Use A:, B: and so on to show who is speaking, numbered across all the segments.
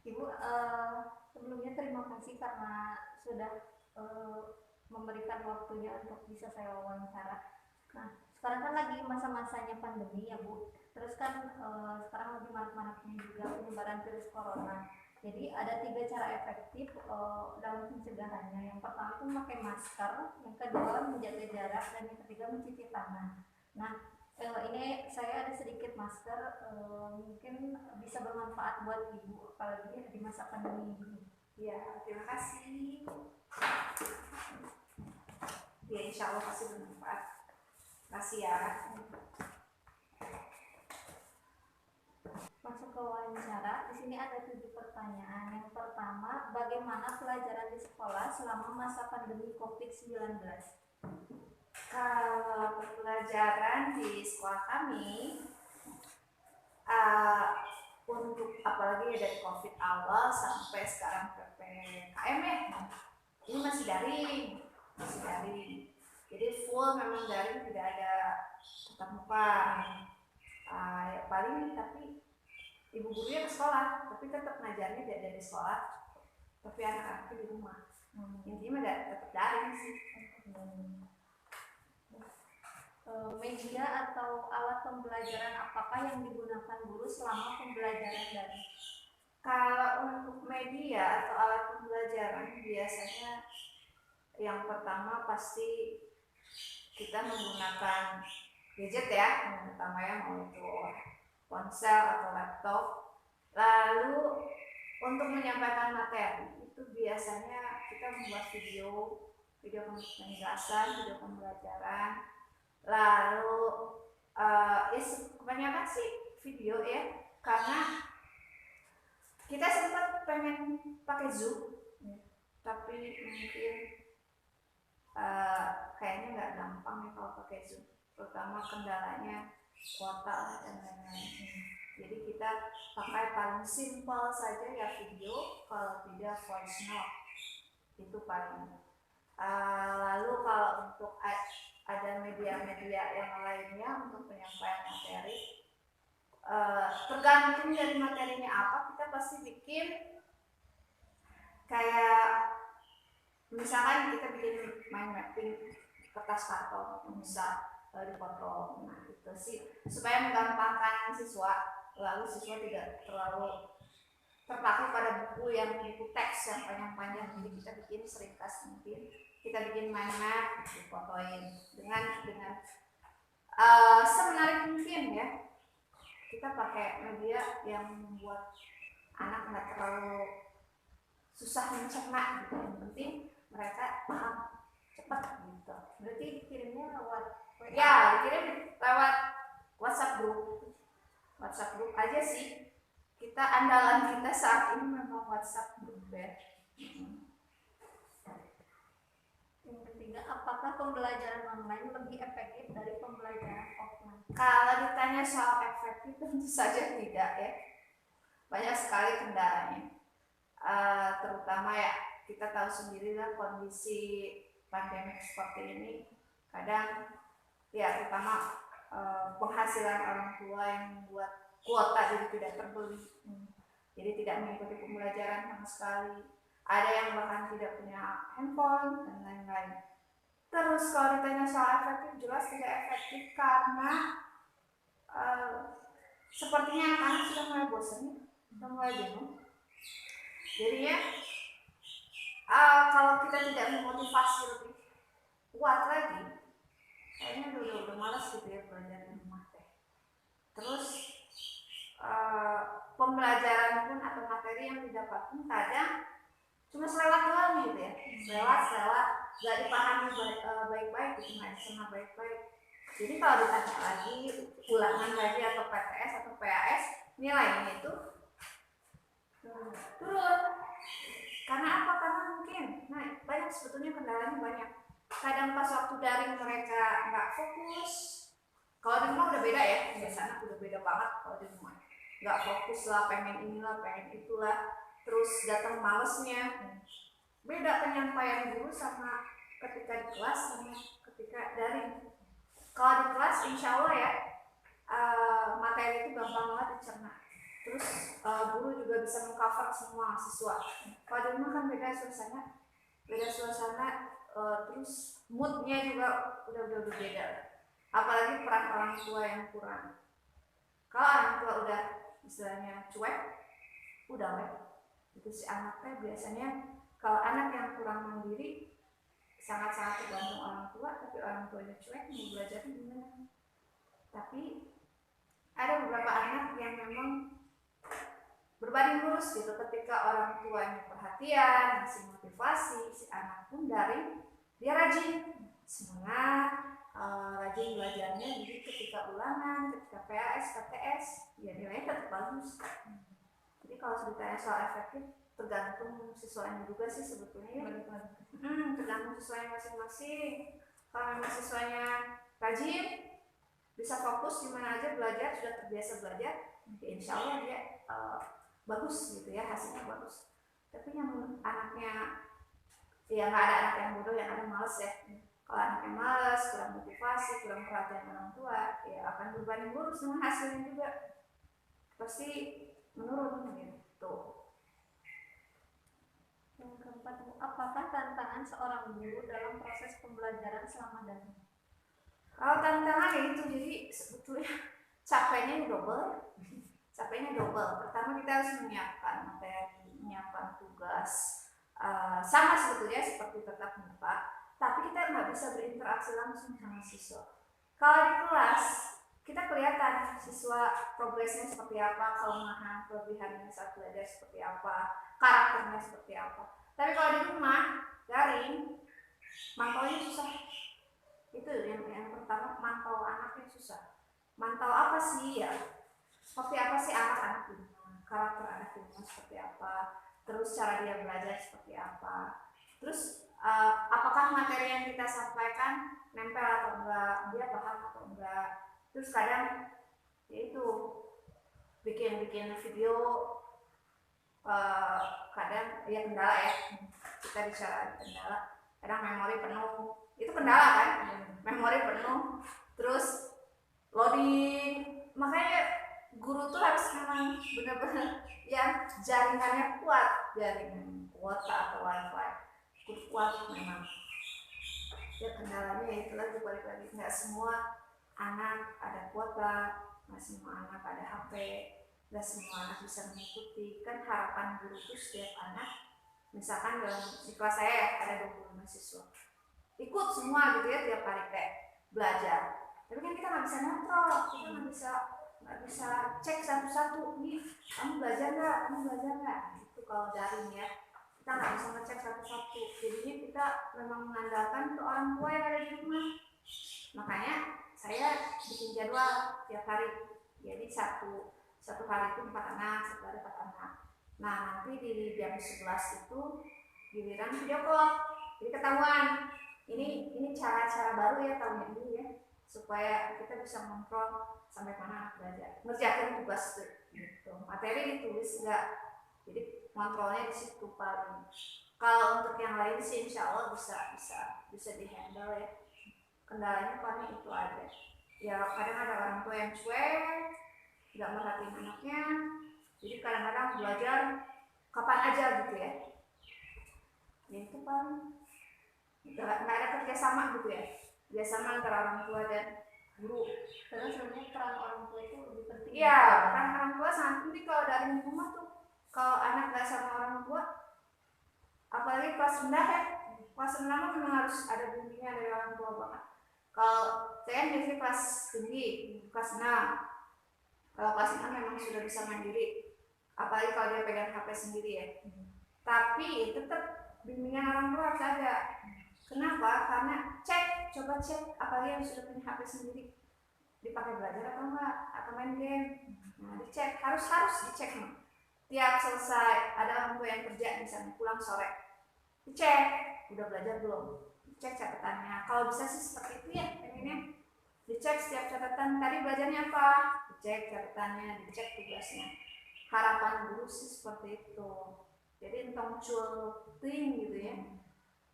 A: Ibu, sebelumnya terima kasih karena sudah eh, memberikan waktunya untuk bisa saya wawancara. Nah, sekarang kan lagi masa-masanya pandemi ya Bu. Terus kan sekarang lagi marak-maraknya juga penyebaran virus corona. Jadi ada 3 cara efektif dalam pencegahannya. Yang pertama itu memakai masker, yang kedua menjaga jarak, dan yang ketiga mencuci tangan. Nah, ini saya ada sedikit masker, mungkin bisa bermanfaat buat ibu apalagi di masa pandemi ini.
B: Ya, terima kasih. Ya, insya Allah pasti bermanfaat. Kasih ya.
A: Masuk ke wawancara. Di sini ada 7 pertanyaan. Yang pertama, bagaimana pelajaran di sekolah selama masa pandemi COVID-19?
B: Kalau pelajaran di sekolah kami, untuk apalagi dari COVID awal sampai sekarang PPKM ya, ini masih daring. Jadi full memang daring, tidak ada tatap muka. Ya paling tapi ibu gurunya ke sekolah, tapi tetap ngajarnya tidak dari sekolah, tapi anak-anaknya di rumah. Intinya tetap daring sih.
A: Media atau alat pembelajaran apakah yang digunakan guru selama pembelajaran daring?
B: Kalau untuk media atau alat pembelajaran biasanya yang pertama pasti kita menggunakan gadget ya, yang pertama ya, mau itu ponsel atau laptop. Lalu untuk menyampaikan materi itu biasanya kita membuat video penjelasan, video pembelajaran. Lalu ya kebanyakan sih video ya, karena kita sempat pengen pakai Zoom, tapi mungkin kayaknya nggak gampang ya kalau pakai Zoom, terutama kendalanya kuota dan lain-lain. Jadi kita pakai paling simpel saja ya video, kalau tidak voice note itu paling. Lalu kalau untuk ada media-media yang lainnya untuk penyampaian materi, tergantung dari materinya apa, kita pasti bikin kayak misalkan kita bikin mind mapping kertas karton bisa dipotong. Nah itu sih supaya menggampangkan siswa, lalu siswa tidak terlalu terpaku pada buku teks yang panjang-panjang. Jadi kita bikin seringkas mungkin, kita bikin mind map, difotoin dengan semenarik mungkin ya. Kita pakai media yang membuat anak nggak terlalu susah mencerna gitu. Yang penting mereka paham cepat gitu.
A: Berarti dikirimnya lewat WA?
B: Ya, dikirim lewat WhatsApp group aja sih. Kita andalan kita saat ini memang WhatsApp group ya.
A: Yang ketiga, apakah pembelajaran online lebih efektif dari pembelajaran offline?
B: Kalau ditanya soal efektif, tentu saja tidak ya. Banyak sekali kendalanya. Terutama ya kita tahu sendiri lah kondisi pandemi seperti ini. Kadang ya terutama penghasilan orang tua yang membuat kuota jadi tidak terbeli. Jadi tidak mengikuti pembelajaran sama sekali. Ada yang bahkan tidak punya handphone dan lain-lain. Terus kalau ditanya soal efektif, jelas tidak efektif karena sepertinya anak-anak sudah mulai bosan, sudah mulai jenuh. Jadinya kalau kita tidak memotivasi lebih kuat lagi, kayaknya udah malas gitu ya belajar di rumah teh. Terus pembelajaran pun atau materi yang didapatkan kadang cuma selewat doang gitu ya, selewat nggak dipahami baik-baik gitu, nggak diserna baik-baik. Jadi kalau ditanya lagi ulangan lagi atau PTS atau PAS, nilainya itu turun. Karena apa? Karena mungkin banyak sebetulnya kendalanya banyak. Kadang pas waktu daring mereka nggak fokus. Kalau di rumah udah beda ya, biasanya udah beda banget kalau di rumah. Nggak fokus lah, pengen inilah, pengen itulah. Terus datang malesnya. Beda penyampaian guru sama ketika di kelas sama ketika daring. Kalau di kelas insya Allah ya materi itu gampang banget dicerna. terus guru juga bisa mengcover semua siswa. Kalau di rumah kan beda suasana, terus moodnya juga udah beda. Apalagi peran orang tua yang kurang. Kalau orang tua udah istilahnya cuek, udah weh. Itu si anaknya biasanya, kalau anak yang kurang mandiri sangat-sangat tergantung orang tua, tapi orang tuanya cuek, mau belajarnya gimana? Tapi ada beberapa anak yang memang berbanding lurus gitu, ketika orang tuanya perhatian, ngasih motivasi, si anak pun dari dia rajin, semangat, rajin belajarnya. Jadi ketika ulangan, ketika PAS, KTS, ya nilainya tetap bagus. Jadi kalau ceritanya soal efektif, tergantung siswanya juga sih sebetulnya ya. Tergantung siswanya masing-masing. Kalau memang siswanya rajin, bisa fokus di mana aja belajar, sudah terbiasa belajar, ya insya Allah dia bagus gitu ya, hasilnya bagus. Tapi yang anaknya, ya nggak ada anak yang bodoh, yang ada males ya. Kalau anaknya males, kurang motivasi, kurang perhatian orang tua, ya akan berbanding lurus dengan hasilnya juga, pasti menurun gitu.
A: Yang keempat, apakah tantangan seorang guru dalam proses pembelajaran selama daring?
B: Kalau tantangan ya itu, jadi sebetulnya capeknya double. Pertama kita harus menyiapkan materi, menyiapkan tugas, sama sebetulnya seperti tatap muka, tapi kita nggak bisa berinteraksi langsung sama siswa. Kalau di kelas kita kelihatan siswa progresnya seperti apa, kelemahan, kelebihannya saat belajar seperti apa, karakternya seperti apa. Tapi kalau di rumah daring, mantaunya susah. Itu yang pertama, mantau anaknya susah. Mantau apa sih ya? Seperti apa sih anak-anak di rumah? Karakter anak di rumah seperti apa? Terus cara dia belajar seperti apa? Terus apakah materi yang kita sampaikan nempel atau enggak? Dia paham atau enggak? Terus kadang yaitu bikin video, kadang ya kendala ya. Kita bicara kendala. Kadang memori penuh. Itu kendala kan? Memori penuh, terus loading. Makanya guru tuh harus memang benar-benar yang jaringannya kuat, jaringan kuota atau wifi kuat memang. Ya kendalanya itu lagi, balik lagi, nggak semua anak ada kuota, nggak semua anak ada HP, nggak semua anak bisa mengikuti. Kan harapan guru itu setiap anak, misalkan dalam di kelas saya ada 25 siswa, ikut semua gitu ya tiap hari kayak belajar. Tapi kan kita nggak bisa kontrol, kita nggak bisa cek satu-satu, nih kamu belajar nggak, itu kalau daring ya kita nggak bisa ngecek satu-satu. Jadinya kita memang mengandalkan ke orang tua yang ada di rumah. Makanya saya bikin jadwal tiap hari. Jadi satu hari itu 4 anak, satu hari 4 anak. Nah nanti di jam 11 itu giliran video call, jadi ketahuan. Ini cara-cara baru ya tahun ini ya, supaya kita bisa mengontrol sampai mana anak belajar, ngerjain tugas gitu. Materi ditulis enggak, jadi kontrolnya di situ paling. Kalau untuk yang lain sih insya Allah bisa dihandle ya. Kendalanya paling itu aja. Ya kadang ada orang tua yang cuek, nggak merhatiin anaknya, jadi kadang-kadang belajar kapan aja gitu ya. Ya itu paling nggak ada kerjasama gitu ya, kerjasama antara orang tua dan guru.
A: Karena sebenarnya peran orang tua itu lebih penting.
B: Iya, peran orang tua sangat penting. Kalau dari rumah tuh, kalau anak nggak sama orang tua, apalagi kelas rendah ya, kelas rendah memang harus ada bimbingan dari orang tua banget. Kalau saya biasanya kelas tinggi, kelas 6. Kalau kelas 6 memang sudah bisa mandiri, apalagi kalau dia pegang HP sendiri ya. Tapi tetap bimbingan orang tua harus ada. Kenapa? Karena coba cek, apalagi yang sudah punya HP sendiri, dipakai belajar atau enggak, atau main game. Nah dicek, harus dicek nih. Tiap selesai, ada orang tua yang kerja misalnya pulang sore, dicek udah belajar belum, dicek catatannya. Kalau bisa sih seperti itu ya pengennya, dicek setiap catatan, tadi belajarnya apa, dicek catatannya, dicek tugasnya. Harapan guru sih seperti itu. Jadi entong ting gitu ya.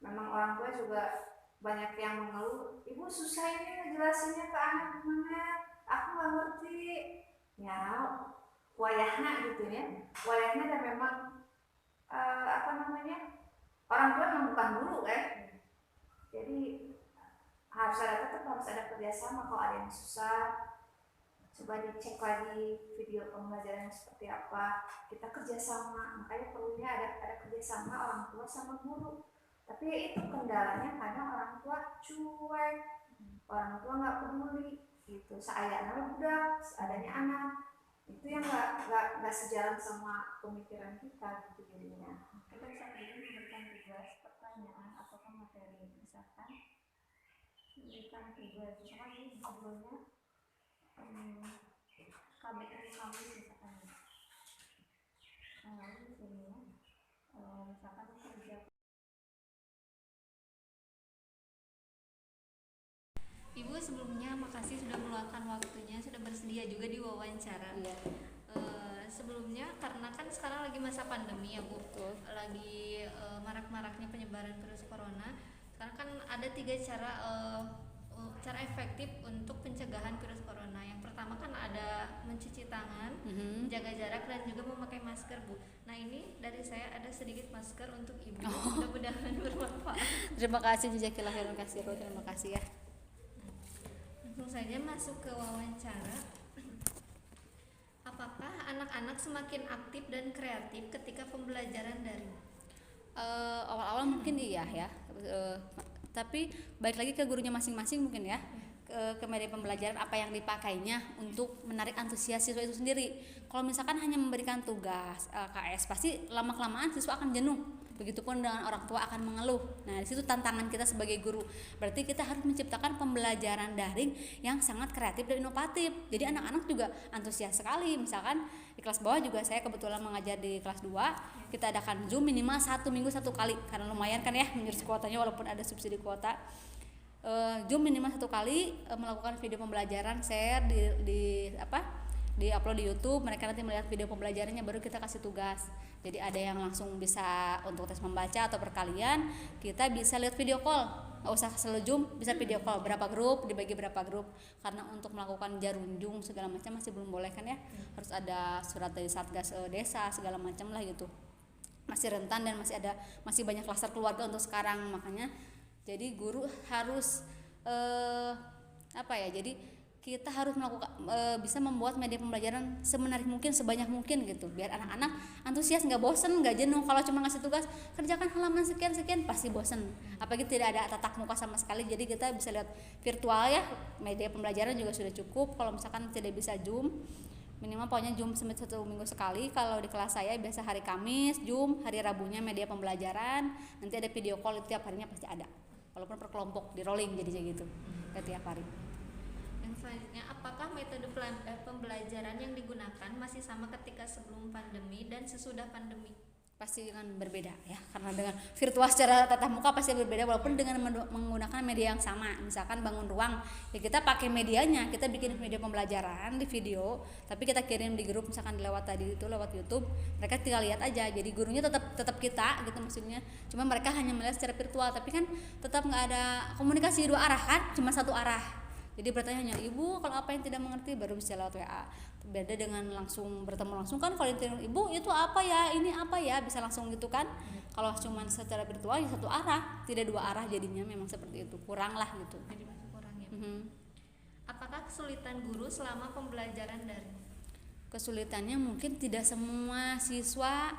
B: Memang orang tua juga banyak yang mengeluh, ibu susah ini ngejelasinnya ke anak gimana, aku nggak ngerti. Ya wayahna gitu ya, wayahna dan memang orang tua memang bukan guru kan, jadi harus ada kerjasama. Kalau ada yang susah, coba dicek lagi video pembelajaran seperti apa, kita kerjasama. Makanya perlunya ada kerjasama orang tua sama guru. Tapi ya itu kendalanya kadang orang tua cuek, orang tua nggak peduli gitu. Seadanya budak, seadanya anak, itu yang nggak sejalan sama pemikiran kita gitu jadinya.
A: Kita bisa pilih memberikan tugas, pertanyaan, ataupun materi. Misalkan memberikan tugas, misalkan ini judulnya KBM kami misalkan. Lalu di sini misalkan kerja. Ibu sebelumnya makasih sudah meluangkan waktunya, sudah bersedia juga diwawancara.
C: Iya.
A: Sebelumnya karena kan sekarang lagi masa pandemi ya Bu,
C: Betul.
A: lagi marak-maraknya penyebaran virus corona. Sekarang kan ada 3 cara efektif untuk pencegahan virus corona. Yang pertama kan ada mencuci tangan, menjaga jarak, dan juga memakai masker Bu. Nah ini dari saya ada sedikit masker untuk Ibu, mudah-mudahan bermanfaat.
C: Terima kasih Jazakallah khairan katsira. Terima kasih ya.
A: Langsung saja masuk ke wawancara. Apakah anak-anak semakin aktif dan kreatif ketika pembelajaran daring?
C: Awal-awal mungkin iya ya. Tapi balik lagi ke gurunya masing-masing mungkin ya. Ke media pembelajaran apa yang dipakainya untuk menarik antusias siswa itu sendiri. Kalau misalkan hanya memberikan tugas KS, pasti lama-kelamaan siswa akan jenuh. Begitupun dengan orang tua akan mengeluh. Nah, di situ tantangan kita sebagai guru. Berarti kita harus menciptakan pembelajaran daring yang sangat kreatif dan inovatif. Jadi anak-anak juga antusias sekali. Misalkan di kelas bawah juga saya kebetulan mengajar di kelas 2. Kita adakan Zoom minimal 1 minggu 1 kali karena lumayan kan ya menjurus kuotanya walaupun ada subsidi kuota. Zoom minimal 1 kali, melakukan video pembelajaran, share di upload di YouTube. Mereka nanti melihat video pembelajarannya, baru kita kasih tugas. Jadi ada yang langsung bisa untuk tes membaca atau perkalian, kita bisa lihat video call, nggak usah selalu Zoom, bisa video call, berapa grup, dibagi berapa grup. Karena untuk melakukan jarunjung segala macam masih belum boleh kan ya, harus ada surat dari Satgas desa segala macam lah gitu, masih rentan dan masih banyak klaster keluarga untuk sekarang. Makanya jadi guru harus jadi kita harus melakukan bisa membuat media pembelajaran semenarik mungkin, sebanyak mungkin gitu, biar anak-anak antusias, nggak bosen, nggak jenuh. Kalau cuma ngasih tugas kerjakan halaman sekian pasti bosen, apalagi tidak ada tatap muka sama sekali. Jadi kita bisa lihat virtual ya, media pembelajaran juga sudah cukup. Kalau misalkan tidak bisa Zoom, minimal pokoknya Zoom 1 minggu sekali. Kalau di kelas saya biasa hari Kamis Zoom, hari Rabunya media pembelajaran, nanti ada video call, tiap harinya pasti ada, walaupun per kelompok di rolling jadinya gitu tiap hari.
A: Yang selanjutnya, apakah metode pembelajaran yang digunakan masih sama ketika sebelum pandemi dan sesudah pandemi?
C: Pasti kan berbeda ya, karena dengan virtual secara tatap muka pasti berbeda, walaupun dengan menggunakan media yang sama. Misalkan bangun ruang ya, kita pakai medianya, kita bikin media pembelajaran di video, tapi kita kirim di grup, misalkan lewat YouTube, mereka tinggal lihat aja. Jadi gurunya tetap kita gitu maksudnya, cuma mereka hanya melihat secara virtual, tapi kan tetap nggak ada komunikasi 2 arah kan, cuma 1 arah. Jadi bertanya hanya Ibu, kalau apa yang tidak mengerti baru bisa lewat WA. Beda dengan langsung bertemu langsung kan, kalau Ibu itu apa ya, ini apa ya, bisa langsung gitu kan. Kalau cuma secara virtual ya 1 arah, tidak 2 arah, jadinya memang seperti itu, kurang lah gitu.
A: Jadi masih kurang ya. Apakah kesulitan guru selama pembelajaran daring?
C: Kesulitannya mungkin tidak semua siswa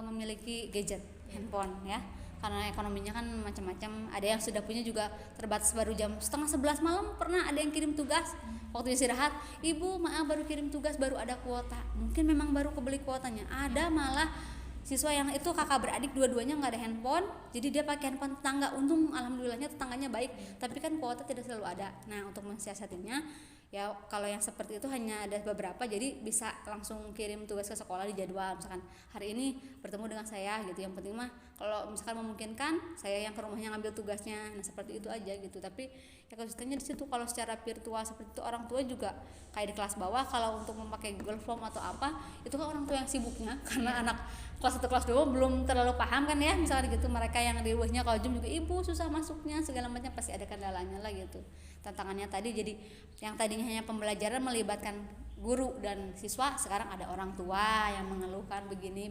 C: memiliki gadget, handphone ya. Karena ekonominya kan macam-macam, ada yang sudah punya juga terbatas, baru jam 10:30 malam pernah ada yang kirim tugas waktu istirahat, Ibu maaf baru kirim tugas, baru ada kuota. Mungkin memang baru kebeli kuotanya. Ada malah siswa yang itu kakak beradik dua-duanya nggak ada handphone, jadi dia pakai handphone tetangga. Untung alhamdulillahnya tetangganya baik, tapi kan kuota tidak selalu ada. Nah, untuk mensiasatinya ya, kalau yang seperti itu hanya ada beberapa, jadi bisa langsung kirim tugas ke sekolah di jadwal, misalkan hari ini bertemu dengan saya gitu. Yang penting mah kalau misalkan memungkinkan saya yang ke rumahnya ngambil tugasnya. Nah, seperti itu aja gitu. Tapi ya konsistennya di situ. Kalau secara virtual seperti itu, orang tua juga kayak di kelas bawah, kalau untuk memakai Google Form atau apa, itu kan orang tua yang sibuknya, karena anak kelas 1 kelas 2 belum terlalu paham kan ya, misalkan gitu. Mereka yang di luarnya kalau Zoom juga, Ibu susah masuknya segala macam, pasti ada kendalanya lah gitu. Tantangannya tadi, jadi yang tadinya hanya pembelajaran melibatkan guru dan siswa, sekarang ada orang tua yang mengeluhkan begini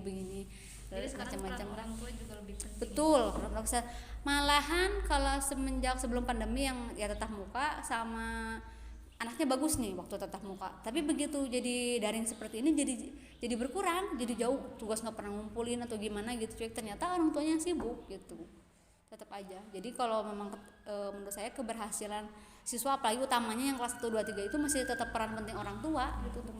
D: Jadi sekarang peran
C: macam-macam.
D: orang tua juga lebih penting.
C: Betul, peran besar. Malahan kalau semenjak sebelum pandemi yang ya tatap muka sama anaknya bagus nih waktu tatap muka. Tapi begitu jadi daring seperti ini jadi berkurang, jadi jauh, tugas nggak pernah ngumpulin atau gimana gitu. Ternyata orang tuanya sibuk gitu. Tetap aja. Jadi kalau memang menurut saya keberhasilan siswa apalagi utamanya yang kelas 1 2 3 itu masih tetap peran penting orang tua gitu untuk